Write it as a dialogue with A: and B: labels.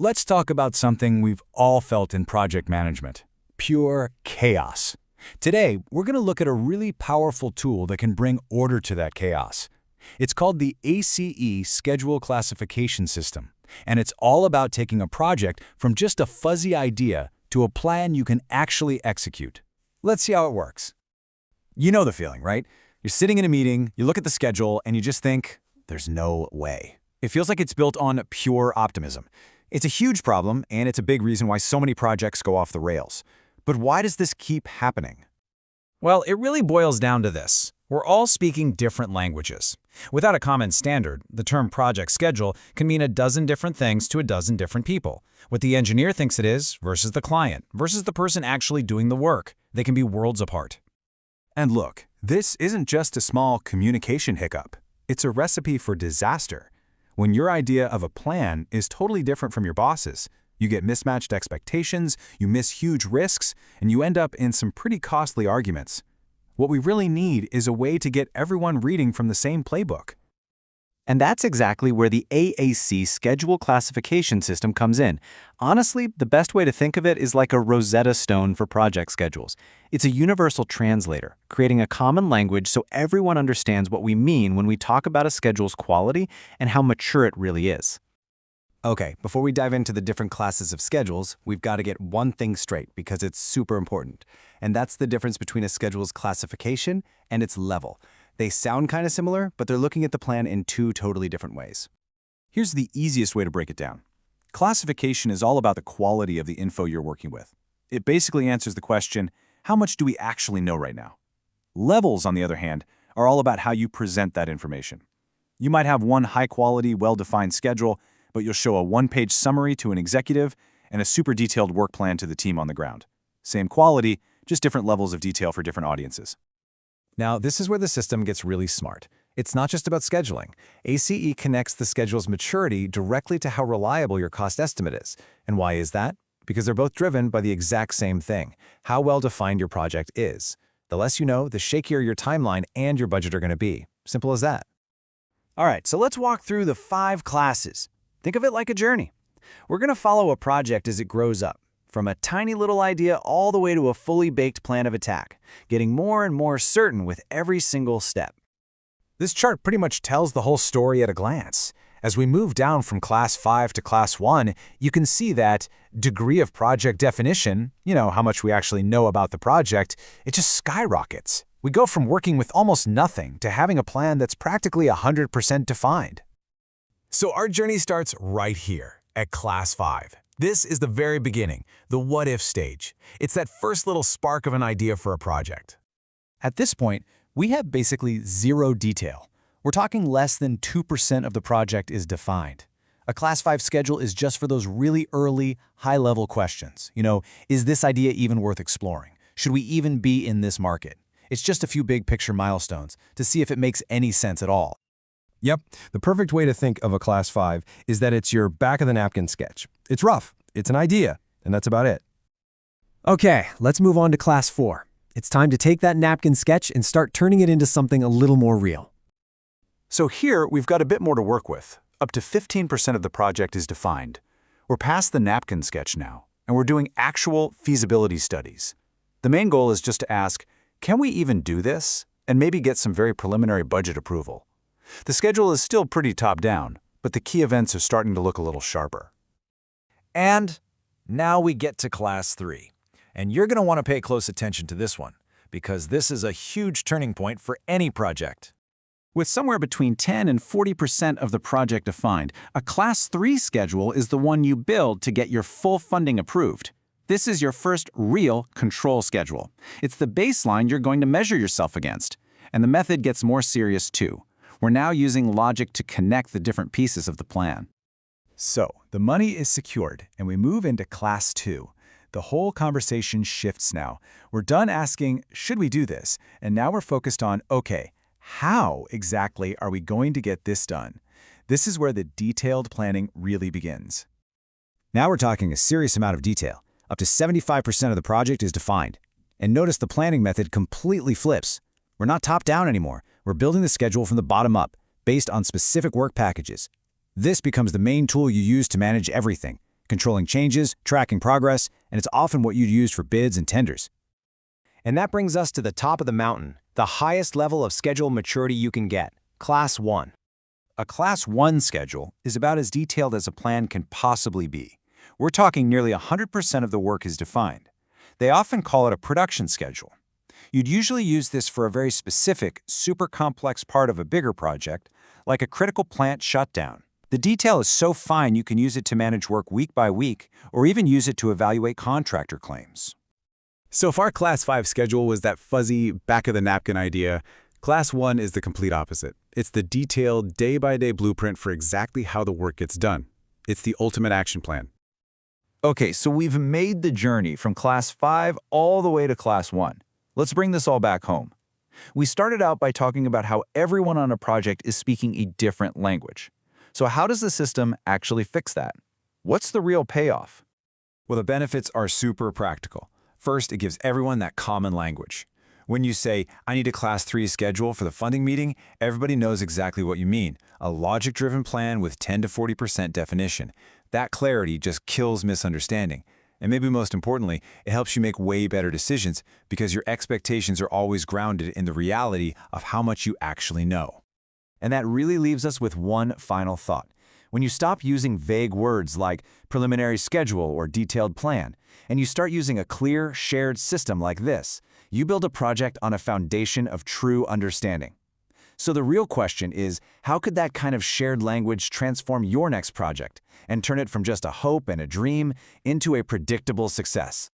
A: Let's talk about something we've all felt in project management: pure chaos. Today, we're going to look at a really powerful tool that can bring order to that chaos. It's called the AACE Schedule Classification System, and it's all about taking a project from just a fuzzy idea to a plan you can actually execute. Let's see how it works. You know the feeling, right? You're sitting in a meeting, you look at the schedule, and you just think, there's no way. It feels like it's built on pure optimism. It's a huge problem, and it's a big reason why so many projects go off the rails. But why does this keep happening?
B: Well, it really boils down to this. We're all speaking different languages. Without a common standard, the term project schedule can mean a dozen different things to a dozen different people. What the engineer thinks it is versus the client versus the person actually doing the work. They can be worlds apart.
A: And look, this isn't just a small communication hiccup. It's a recipe for disaster. When your idea of a plan is totally different from your boss's, you get mismatched expectations, you miss huge risks, and you end up in some pretty costly arguments. What we really need is a way to get everyone reading from the same playbook.
C: And that's exactly where the AACE Schedule Classification System comes in. Honestly, the best way to think of it is like a Rosetta Stone for project schedules. It's a universal translator, creating a common language so everyone understands what we mean when we talk about a schedule's quality and how mature it really is.
D: Okay, before we dive into the different classes of schedules, we've got to get one thing straight because it's super important. And that's the difference between a schedule's classification and its level. They sound kind of similar, but they're looking at the plan in two totally different ways.
A: Here's the easiest way to break it down. Classification is all about the quality of the info you're working with. It basically answers the question, how much do we actually know right now? Levels, on the other hand, are all about how you present that information. You might have one high-quality, well-defined schedule, but you'll show a one-page summary to an executive and a super detailed work plan to the team on the ground. Same quality, just different levels of detail for different audiences.
B: Now, this is where the system gets really smart. It's not just about scheduling. ACE connects the schedule's maturity directly to how reliable your cost estimate is. And why is that? Because they're both driven by the exact same thing: how well defined your project is. The less you know, the shakier your timeline and your budget are going to be. Simple as that.
C: All right, so let's walk through the 5 classes. Think of it like a journey. We're going to follow a project as it grows up, from a tiny little idea all the way to a fully baked plan of attack, getting more and more certain with every single step.
B: This chart pretty much tells the whole story at a glance. As we move down from Class 5 to Class 1, you can see that degree of project definition, how much we actually know about the project, it just skyrockets. We go from working with almost nothing to having a plan that's practically 100% defined. So our journey starts right here, at Class 5. This is the very beginning, the what-if stage. It's that first little spark of an idea for a project.
D: At this point, we have basically zero detail. We're talking less than 2% of the project is defined. A Class 5 schedule is just for those really early, high-level questions. Is this idea even worth exploring? Should we even be in this market? It's just a few big-picture milestones to see if it makes any sense at all.
E: Yep, the perfect way to think of a Class 5 is that it's your back-of-the-napkin sketch. It's rough, it's an idea, and that's about it.
F: Okay, let's move on to Class 4. It's time to take that napkin sketch and start turning it into something a little more real.
A: So here, we've got a bit more to work with. Up to 15% of the project is defined. We're past the napkin sketch now, and we're doing actual feasibility studies. The main goal is just to ask, can we even do this? And maybe get some very preliminary budget approval. The schedule is still pretty top-down, but the key events are starting to look a little sharper.
B: And now we get to Class 3. And you're going to want to pay close attention to this one, because this is a huge turning point for any project.
C: With somewhere between 10 and 40% of the project defined, a Class 3 schedule is the one you build to get your full funding approved. This is your first real control schedule. It's the baseline you're going to measure yourself against. And the method gets more serious too. We're now using logic to connect the different pieces of the plan.
A: So, the money is secured, and we move into Class 2. The whole conversation shifts now. We're done asking, should we do this? And now we're focused on, okay, how exactly are we going to get this done? This is where the detailed planning really begins.
B: Now we're talking a serious amount of detail. Up to 75% of the project is defined. And notice the planning method completely flips. We're not top-down anymore. We're building the schedule from the bottom up, based on specific work packages. This becomes the main tool you use to manage everything:
A: controlling changes, tracking progress, and it's often what you'd use for bids and tenders.
F: And that brings us to the top of the mountain, the highest level of schedule maturity you can get, Class 1.
A: A Class 1 schedule is about as detailed as a plan can possibly be. We're talking nearly 100% of the work is defined. They often call it a production schedule. You'd usually use this for a very specific, super complex part of a bigger project, like a critical plant shutdown. The detail is so fine you can use it to manage work week by week, or even use it to evaluate contractor claims.
B: So if our Class 5 schedule was that fuzzy, back-of-the-napkin idea, Class 1 is the complete opposite. It's the detailed, day-by-day blueprint for exactly how the work gets done. It's the ultimate action plan.
C: Okay, so we've made the journey from Class 5 all the way to Class 1. Let's bring this all back home. We started out by talking about how everyone on a project is speaking a different language. So how does the system actually fix that? What's the real payoff?
A: Well, the benefits are super practical. First, it gives everyone that common language. When you say, I need a Class 3 schedule for the funding meeting, everybody knows exactly what you mean. A logic-driven plan with 10 to 40% definition. That clarity just kills misunderstanding. And maybe most importantly, it helps you make way better decisions because your expectations are always grounded in the reality of how much you actually know.
D: And that really leaves us with one final thought. When you stop using vague words like preliminary schedule or detailed plan, and you start using a clear, shared system like this, you build a project on a foundation of true understanding. So the real question is, how could that kind of shared language transform your next project and turn it from just a hope and a dream into a predictable success?